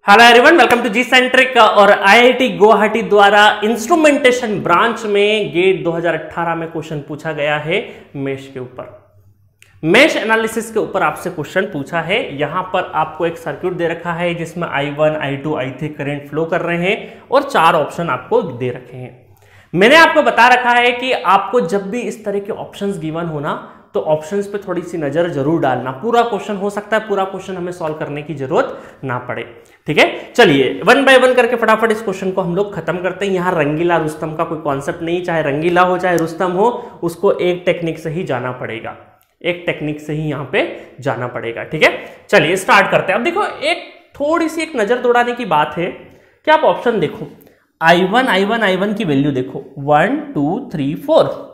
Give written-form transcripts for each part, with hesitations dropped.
Hello everyone, welcome to G centric. और IIT Guwahati द्वारा instrumentation branch में गेट 2018 में क्वेश्चन पूछा गया है मेश के ऊपर। मेश एनालिसिस के ऊपर आपसे क्वेश्चन पूछा है। यहां पर आपको एक सर्किट दे रखा है जिसमें I1, I2, I3 current flow कर रहे हैं और 4 ऑप्शन आपको दे रखे हैं। मैंने आपको बता रखा है कि आपको जब भी इस तरह के ऑप्शंस गिवन होना तो ऑप्शंस पे थोड़ी सी नजर जरूर डालना। पूरा क्वेश्चन हो सकता है पूरा क्वेश्चन हमें सॉल्व करने की जरूरत ना पड़े, ठीक है। चलिए वन बाय वन करके फटाफट इस क्वेश्चन को हम लोग खत्म करते हैं। यहाँ रंगीला रुस्तम का कोई कॉन्सेप्ट नहीं, चाहे रंगीला हो चाहे रुस्तम हो, उसको एक टेक्निक से ही जाना पड़ेगा, एक टेक्निक से ही यहाँ पे जाना पड़ेगा, ठीक है। चलिए स्टार्ट करते हैं। अब देखो एक थोड़ी सी एक नजर दौड़ाने की बात है कि आप ऑप्शन देखो, I1 की वैल्यू देखो 1 2 3 4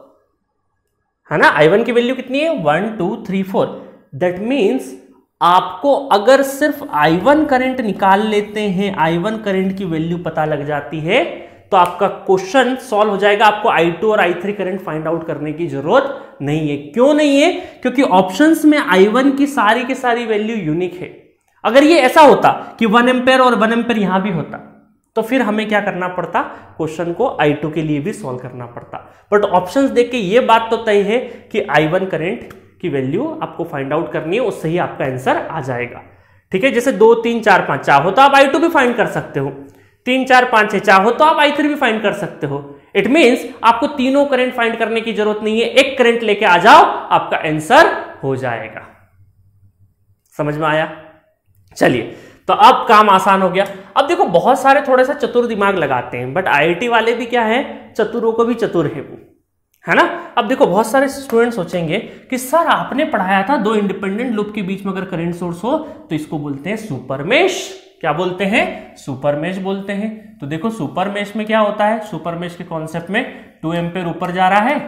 है ना। I1 की वैल्यू कितनी है 1 2 3 4। दैट मीन्स आपको अगर सिर्फ I1 करंट निकाल लेते हैं, I1 करंट की वैल्यू पता लग जाती है तो आपका क्वेश्चन सॉल्व हो जाएगा। आपको I2 और I3 करंट फाइंड आउट करने की जरूरत नहीं है। क्यों नहीं है? क्योंकि ऑप्शंस में I1 की सारी वैल्यू यूनिक है। अगर ये ऐसा होता कि 1 एम्पेयर और 1 एम्पेयर यहां भी होता तो फिर हमें क्या करना पड़ता, क्वेश्चन को I2 के लिए भी सॉल्व करना पड़ता। बट ऑप्शंस देख के ये बात तो तय है कि I1 करंट की वैल्यू आपको फाइंड आउट करनी है, उससे ही आपका आंसर आ जाएगा, ठीक है। जैसे 2 3 4 5 चाहो तो आप I2 भी फाइंड कर सकते हो, 3 4 5 6 चाहो तो आप I3 भी फाइंड कर सकते हो। इट मीन्स आपको तीनों करंट फाइंड करने की जरूरत नहीं है, एक करंट लेके आ जाओ, आपका आंसर हो जाएगा। समझ में आया? चलिए तो अब काम आसान हो गया। अब देखो बहुत सारे थोड़ा सा चतुर दिमाग लगाते हैं, बट आईआईटी वाले भी क्या है, चतुरों को भी चतुर है वो, है ना। अब देखो बहुत सारे स्टूडेंट सोचेंगे कि सर आपने पढ़ाया था 2 इंडिपेंडेंट लूप के बीच में अगर करंट सोर्स हो तो इसको बोलते हैं सुपर मेश। क्या बोलते हैं? सुपर मेश बोलते हैं। तो देखो सुपर मेश में क्या होता है, सुपर मेश के कॉन्सेप्ट में 2 एम्पेयर ऊपर जा रहा है,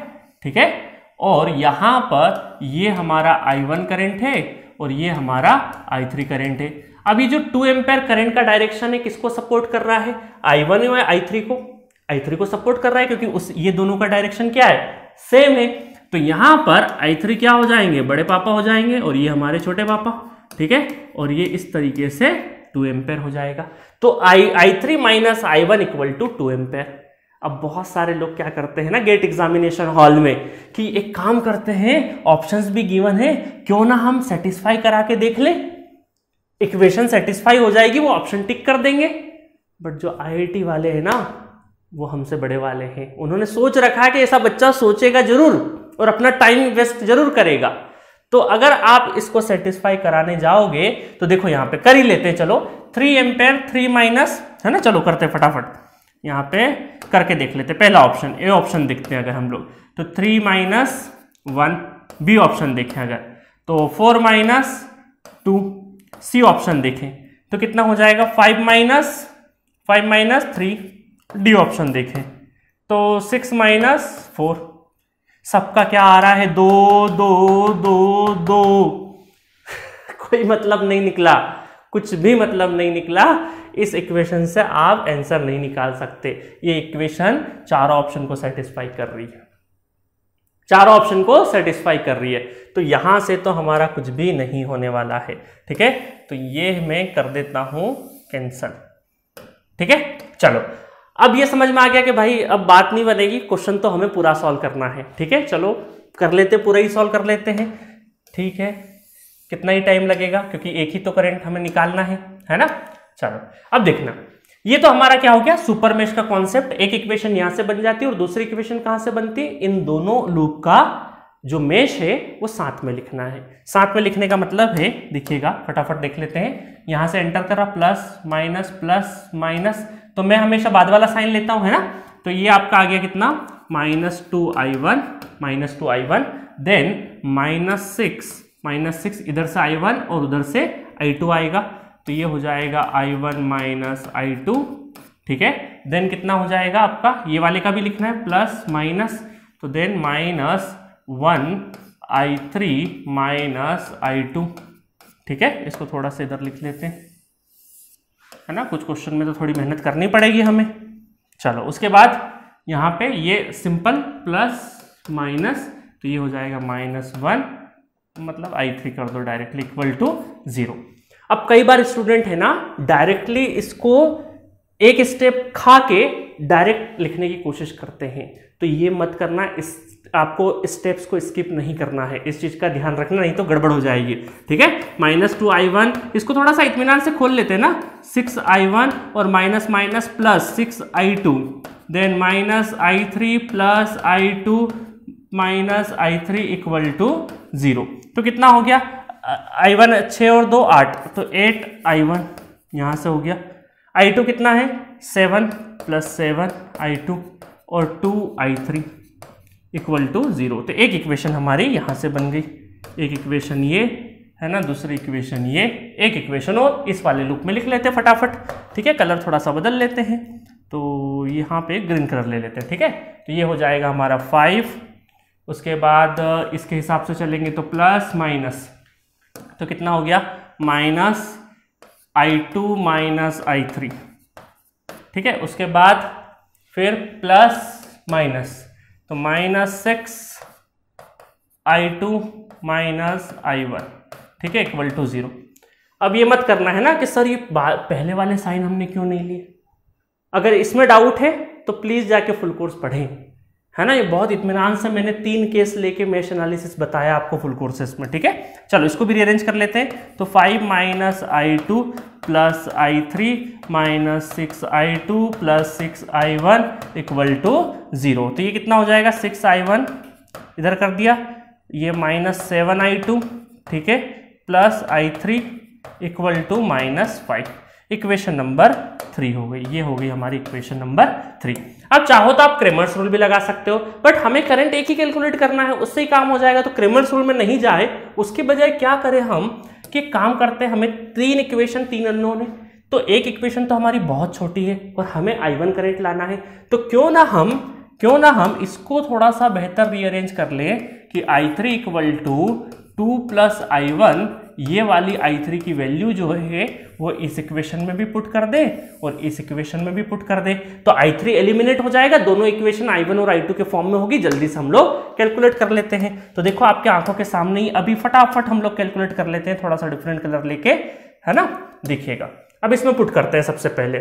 ठीक है, और यहां पर ये हमारा I1 करंट है और ये हमारा I3 करंट है। अब ये जो 2 एम्पेयर करंट का डायरेक्शन है किसको सपोर्ट कर रहा है? I1 और I3 को सपोर्ट कर रहा है, क्योंकि ये दोनों का डायरेक्शन क्या है, सेम है। तो यहां पर I3 क्या हो जाएंगे, बड़े पापा हो जाएंगे और ये हमारे छोटे पापा, ठीक है, और ये इस तरीके से 2 एम्पेयर हो जाएगा। तो I3 minus I1 equal to 2 ampere. अब बहुत सारे लोग क्या करते हैं ना गेट एग्जामिनेशन हॉल में कि एक काम करते हैं, ऑप्शंस भी गिवन है, क्यों ना हम सेटिस्फाई करा के देख ले, इक्वेशन सेटिस्फाई हो जाएगी, वो ऑप्शन टिक कर देंगे। बट जो आईआईटी वाले हैं ना वो हमसे बड़े वाले हैं, उन्होंने सोच रखा है कि ऐसा बच्चा सोचेगा जरूर और अपना टाइम वेस्ट जरूर करेगा। तो अगर आप इसको सेटिस्फाई कराने जाओगे तो देखो यहां पे कर ही लेते हैं। चलो 3 एम्पेयर 3 माइनस, है ना, चलो करते फटाफट, यहां पे करके देख लेते। पहला ऑप्शन, ए ऑप्शन देखते हैं अगर हम लोग तो 3 माइनस 1, बी ऑप्शन देखें अगर तो 4 माइनस 2, सी ऑप्शन देखें तो कितना हो जाएगा 5 माइनस 3, डी ऑप्शन देखें तो 6 माइनस 4। सबका क्या आ रहा है 2 2 2 2 कोई मतलब नहीं निकला, कुछ भी मतलब नहीं निकला। इस इक्वेशन से आप आंसर नहीं निकाल सकते। ये इक्वेशन चारों ऑप्शन को सेटिस्फाई कर रही है, चारों ऑप्शन को सेटिस्फाई कर रही है। तो यहां से तो हमारा कुछ भी नहीं होने वाला है, ठीक है। तो ये मैं कर देता हूं कैंसल, ठीक है। चलो अब ये समझ में आ गया कि भाई अब बात नहीं बनेगी, क्वेश्चन तो हमें पूरा सॉल्व करना है, ठीक है। चलो कर लेते, पूरा ही सॉल्व कर लेते हैं, ठीक है। कितना ही टाइम लगेगा क्योंकि एक ही तो करंट हमें निकालना है ना। चलो अब देखना, ये तो हमारा क्या हो गया सुपर मेश का कॉन्सेप्ट। एक इक्वेशन यहां से बन जाती है और दूसरी इक्वेशन कहां से बनती है, इन दोनों लूप का जो मेश है वो साथ में लिखना है। साथ में लिखने का मतलब है, देखिएगा फटाफट देख लेते हैं, यहां से एंटर कर रहा प्लस माइनस, तो मैं हमेशा बाद वाला साइन लेता हूं, है ना। तो ये आपका आ गया कितना -2I1 देन -6 इधर से I1 और उधर से I2 आएगा, तो ये हो जाएगा I1 माइनस I2, ठीक है। देन कितना हो जाएगा आपका, ये वाले का भी लिखना है प्लस माइनस, तो देन -1I3 माइनस I2, ठीक है। इसको थोड़ा सा इधर लिख लेते हैं, है ना, कुछ क्वेश्चन में तो थोड़ी मेहनत करनी पड़ेगी हमें। चलो उसके बाद यहाँ पे ये सिंपल प्लस माइनस, तो ये हो जाएगा -1, मतलब I3 कर दो डायरेक्टली इक्वल टू 0। अब कई बार स्टूडेंट है ना डायरेक्टली इसको एक स्टेप खा के डायरेक्ट लिखने की कोशिश करते हैं, तो ये मत करना, इस आपको स्टेप्स को स्किप नहीं करना है, इस चीज का ध्यान रखना, नहीं तो गड़बड़ हो जाएगी। ठीक है, -2i1, इसको थोड़ा सा इत्मीनान से खोल लेते हैं ना, 6i1 और minus minus plus 6i2, then -i3 plus i2 minus i3 equal to 0। तो कितना हो गया, i1 6 और 2 8, तो 8i1 यहां से हो गया, i2 कितना है 7 प्लस 7i2 और 2i3 इक्वल टू 0। तो एक इक्वेशन हमारी यहां से बन गई, एक इक्वेशन ये है ना, दूसरी इक्वेशन ये, एक इक्वेशन और इस वाले लूप में लिख लेते हैं फटाफट। ठीक है, कलर थोड़ा सा बदल लेते हैं, तो यहाँ पे ग्रीन कलर ले लेते हैं। ठीक है, तो ये हो जाएगा हमारा 5, उसके बाद इसके हिसाब से चलेंगे तो प्लस माइनस, तो कितना हो गया -i2 माइनस i3। ठीक है, उसके बाद फिर प्लस माइनस, तो -6i2 माइनस i1, ठीक है, इक्वल टू 0। अब ये मत करना है ना कि सर ये पहले वाले साइन हमने क्यों नहीं लिए। अगर इसमें डाउट है तो प्लीज जाके फुल कोर्स पढ़ें, है ना। ये बहुत इत्मीनान से मैंने 3 केस लेके मेश एनालिसिस बताया आपको फुल कोर्सेस में। ठीक है, चलो इसको भी रीअरेंज कर लेते हैं। तो 5 -i2 plus i3 minus 6i2 plus 6i1 equal to 0। तो ये कितना हो जाएगा, 6i1 इधर कर दिया, ये -7i2, ठीक है, plus i3 equal to -5। Equation number 3 हो गई, ये हो गई हमारी इक्वेशन नंबर 3। अब चाहो तो आप क्रेमर्स रूल भी लगा सकते हो, बट हमें करंट एक ही कैलकुलेट करना है, उससे ही काम हो जाएगा। तो क्रेमर्स रूल में नहीं जाए, उसके बजाय क्या करें हम कि काम करते हैं, हमें 3 इक्वेशन 3 अननोन है, तो एक इक्वेशन तो हमारी बहुत छोटी है और हमें i1 करंट लाना है, तो क्यों ना हम इसको थोड़ा सा बेहतर रीअरेंज कर लें कि i3 equal to 2 plus i1, ये वाली i3 की वैल्यू जो है वो इस इक्वेशन में भी पुट कर दे और इस इक्वेशन में भी पुट कर दे, तो i3 एलिमिनेट हो जाएगा, दोनों इक्वेशन i1 और i2 के फॉर्म में होगी। जल्दी से हम लोग कैलकुलेट कर लेते हैं। तो देखो आपके आंखों के सामने ही अभी फटाफट हम लोग कैलकुलेट कर लेते हैं, थोड़ा सा डिफरेंट कलर लेके, है ना, देखिएगा। अब इसमें पुट करते हैं सबसे पहले,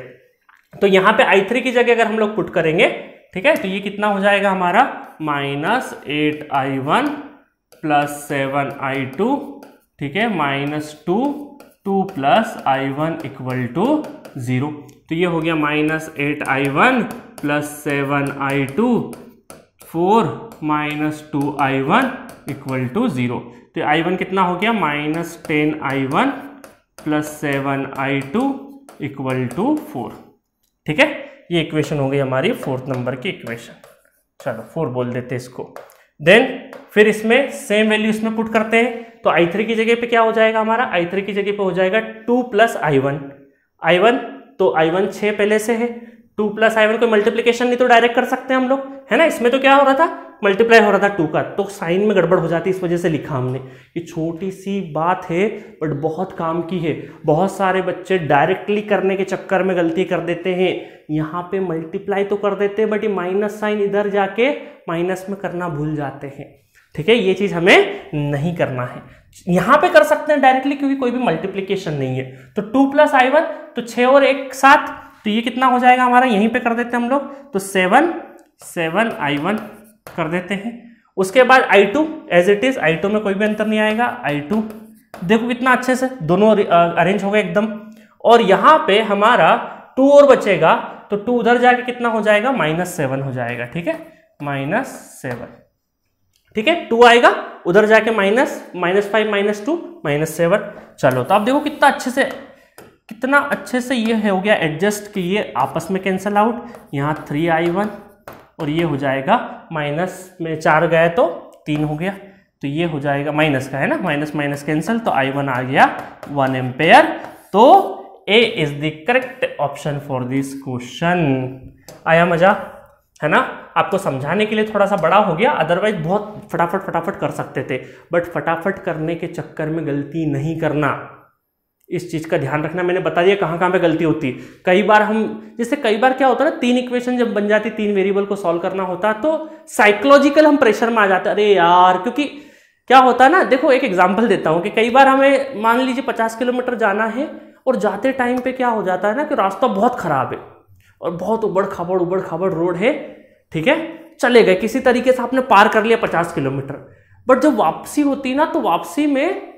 तो यहाँ पे i3 की जगह अगर हम लोग पुट करेंगे, ठीक है, तो ये कितना हो जाएगा हमारा -8i1 प्लस 7i2, ठीक है, -2 प्लस i1 इक्वल टू 0। तो ये हो गया -8i1 plus 7i2 4 -2i1 equal to 0। तो i1 कितना हो गया, -10i1 plus 7i2 equal to 4। ठीक है, ये इक्वेशन हो गई हमारी 4th नंबर की इक्वेशन। चलो 4 बोल देते इसको। देन फिर इसमें सेम वैल्यू इसमें पुट करते हैं, तो i3 की जगह पे क्या हो जाएगा हमारा, i3 की जगह पे हो जाएगा 2 प्लस i1, तो i1 6 पहले से है, 2 प्लस i1 कोई मल्टीप्लीकेशन नहीं तो डायरेक्ट कर सकते हैं हम लोग, है ना। इसमें तो क्या हो रहा था, मल्टीप्लाई हो रहा था 2 का, तो साइन में गड़बड़ हो जाती है, इस वजह से लिखा हमने। ये छोटी सी बात है बट बहुत काम की है। बहुत सारे बच्चे डायरेक्टली करने के चक्कर में गलती कर देते हैं, यहाँ पे मल्टीप्लाई तो कर देते हैं बट ये माइनस साइन इधर जाके माइनस में करना भूल जाते हैं। ठीक है, ये चीज हमें नहीं करना है। यहाँ पे कर सकते हैं डायरेक्टली क्योंकि कोई भी मल्टीप्लीकेशन नहीं है। तो 2 प्लस i1, तो 6 और 1 7, तो ये कितना हो जाएगा हमारा, यहीं पे कर देते हैं हम लोग, तो 7i1 कर देते हैं। उसके बाद i2 as it is, i2 में कोई भी अंतर नहीं आएगा, i2 देखो कितना अच्छे से दोनों अरेंज हो गए एकदम। और यहाँ पे हमारा 2 और बचेगा, तो 2 उधर जाके कितना हो जाएगा, -7 हो जाएगा। ठीक है, -7, ठीक है, 2 आएगा उधर जाके -5 -2 -7। चलो तो आप देखो कितना अच्छे से ये हो गया एडजस्ट कि ये आपस में कैंसिल आउट, यहाँ 3i1 और ये हो जाएगा माइनस में 4 गए तो 3 हो गया, तो ये हो जाएगा माइनस का, है ना, माइनस कैंसिल, तो i1 आ गया 1 एम्पेयर। तो A is the correct option for this question. आया मजा, है ना। आपको समझाने के लिए थोड़ा सा बड़ा हो गया, अदरवाइज बहुत फटाफट कर सकते थे, बट फटाफट करने के चक्कर में गलती नहीं करना, इस चीज का ध्यान रखना। मैंने बता दिया कहाँ पे गलती होती। कई बार कई बार क्या होता है ना, 3 इक्वेशन जब बन जाती, 3 वेरिएबल को सॉल्व करना होता, तो साइकोलॉजिकल हम प्रेशर में आ जाते, अरे यार, क्योंकि क्या होता है ना, देखो एक एग्जांपल देता हूं कि कई बार हमें मान लीजिए 50 किलोमीटर जाना है और जाते टाइम पे क्या हो जाता है ना कि रास्ता बहुत खराब है और बहुत उबड़ खाबड़ रोड है, ठीक है, चले गए किसी तरीके से आपने पार कर लिया 50 किलोमीटर, बट जब वापसी होती है ना तो वापसी में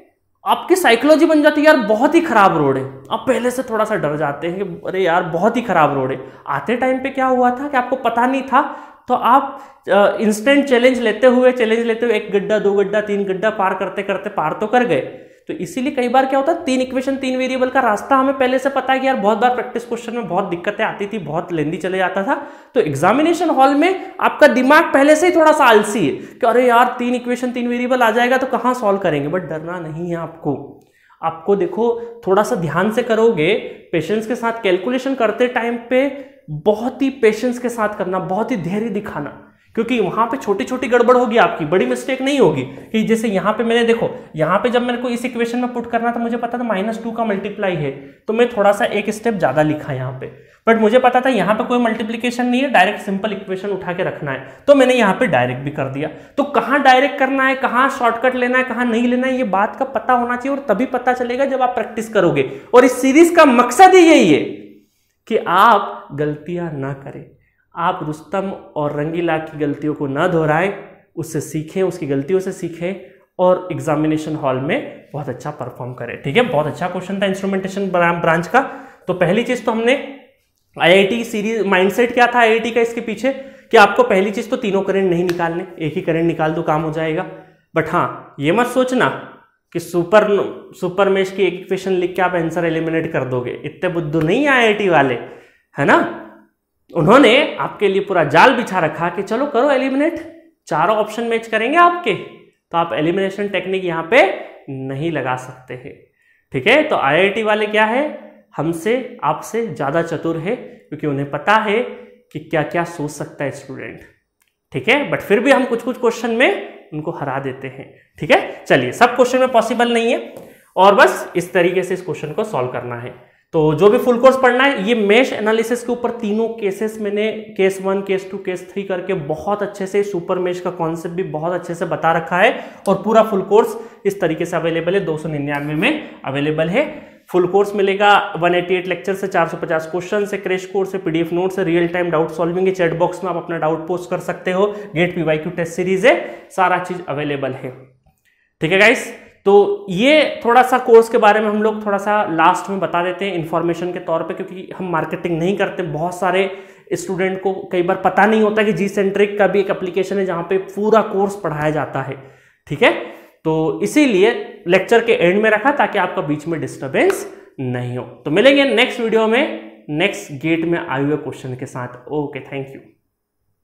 आपकी साइकोलॉजी बन जाती है यार बहुत ही खराब रोड है। आप पहले से थोड़ा सा डर जाते हैं कि अरे यार बहुत ही खराब रोड है। आते टाइम पे क्या हुआ था कि आपको पता नहीं था, तो आप इंस्टेंट चैलेंज लेते हुए एक गड्ढा, 2 गड्ढा, 3 गड्ढा पार करते करते पार तो कर गए। तो इसीलिए कई बार क्या होता है 3 इक्वेशन 3 वेरिएबल का रास्ता हमें पहले से पता है कि यार बहुत बार प्रैक्टिस क्वेश्चन में बहुत दिक्कतें आती थी, बहुत लेंदी चले जाता था। तो एग्जामिनेशन हॉल में आपका दिमाग पहले से ही थोड़ा सा आलसी है कि अरे यार 3 इक्वेशन 3 वेरिएबल आ जाएगा तो कहाँ सॉल्व करेंगे, बट डरना नहीं है आपको देखो थोड़ा सा ध्यान से करोगे, पेशेंस के साथ कैलकुलेशन करते टाइम पे बहुत ही पेशेंस के साथ करना, बहुत ही धैर्य दिखाना, क्योंकि वहां पे छोटी छोटी गड़बड़ होगी, आपकी बड़ी मिस्टेक नहीं होगी। कि जैसे यहाँ पे मैंने देखो, यहाँ पे जब मेरे को इस इक्वेशन में पुट करना था मुझे पता था -2 का मल्टीप्लाई है, तो मैं थोड़ा सा एक स्टेप ज्यादा लिखा यहाँ पे, बट मुझे पता था यहाँ पे कोई मल्टीप्लीकेशन नहीं है, डायरेक्ट सिंपल इक्वेशन उठा के रखना है, तो मैंने यहाँ पे डायरेक्ट भी कर दिया। तो कहाँ डायरेक्ट करना है, कहाँ शॉर्टकट लेना है, कहाँ नहीं लेना है, ये बात का पता होना चाहिए, और तभी पता चलेगा जब आप प्रैक्टिस करोगे। और इस सीरीज का मकसद ही यही है कि आप गलतियां ना करें, आप रुस्तम और रंगीला की गलतियों को ना दोहराएं, उससे सीखें, उसकी गलतियों से सीखें और एग्जामिनेशन हॉल में बहुत अच्छा परफॉर्म करें। ठीक है, बहुत अच्छा क्वेश्चन था इंस्ट्रूमेंटेशन ब्रांच का। तो पहली चीज तो हमने आईआईटी सीरीज माइंडसेट क्या था आईआईटी का इसके पीछे, कि आपको पहली चीज तो तीनों करंट नहीं निकालने, एक ही करंट निकाल दो काम हो जाएगा। बट हाँ ये मत सोचना कि सुपर मेश की एक इक्वेशन लिख के आप आंसर एलिमिनेट कर दोगे, इतने बुद्धू नहीं आईआईटी वाले, है ना। उन्होंने आपके लिए पूरा जाल बिछा रखा कि चलो करो एलिमिनेट, चारों ऑप्शन मैच करेंगे आपके, तो आप एलिमिनेशन टेक्निक यहां पे नहीं लगा सकते हैं। ठीक है, तो आईआईटी वाले क्या है, हमसे आपसे ज्यादा चतुर है, क्योंकि उन्हें पता है कि क्या क्या सोच सकता है स्टूडेंट। ठीक है, बट फिर भी हम कुछ कुछ क्वेश्चन में उनको हरा देते हैं। ठीक है, चलिए सब क्वेश्चन में पॉसिबल नहीं है, और बस इस तरीके से इस क्वेश्चन को सॉल्व करना है। तो जो भी फुल कोर्स पढ़ना है, ये मेश एनालिसिस के ऊपर तीनों केसेस मैंने केस 1, केस 2, केस 3 करके बहुत अच्छे से, सुपर मेश का कॉन्सेप्ट भी बहुत अच्छे से बता रखा है, और पूरा फुल कोर्स इस तरीके से अवेलेबल है, 299 में अवेलेबल है। फुल कोर्स मिलेगा 188 लेक्चर से, 450 क्वेश्चन से, क्रैश कोर्स से, पीडीएफ नोट से, रियल टाइम डाउट सॉल्विंग है, चैट बॉक्स में आप अपना डाउट पोस्ट कर सकते हो, गेट पीवाईक्यू टेस्ट सीरीज है, सारा चीज अवेलेबल है। ठीक है गाइस, तो ये थोड़ा सा कोर्स के बारे में हम लोग थोड़ा सा लास्ट में बता देते हैं इन्फॉर्मेशन के तौर पे, क्योंकि हम मार्केटिंग नहीं करते। बहुत सारे स्टूडेंट को कई बार पता नहीं होता कि Gcentric का भी एक एप्लीकेशन है जहां पे पूरा कोर्स पढ़ाया जाता है। ठीक है, तो इसीलिए लेक्चर के एंड में रखा ताकि आपका बीच में डिस्टर्बेंस नहीं हो। तो मिलेंगे नेक्स्ट वीडियो में नेक्स्ट गेट में आए हुए क्वेश्चन के साथ। Okay, thank you.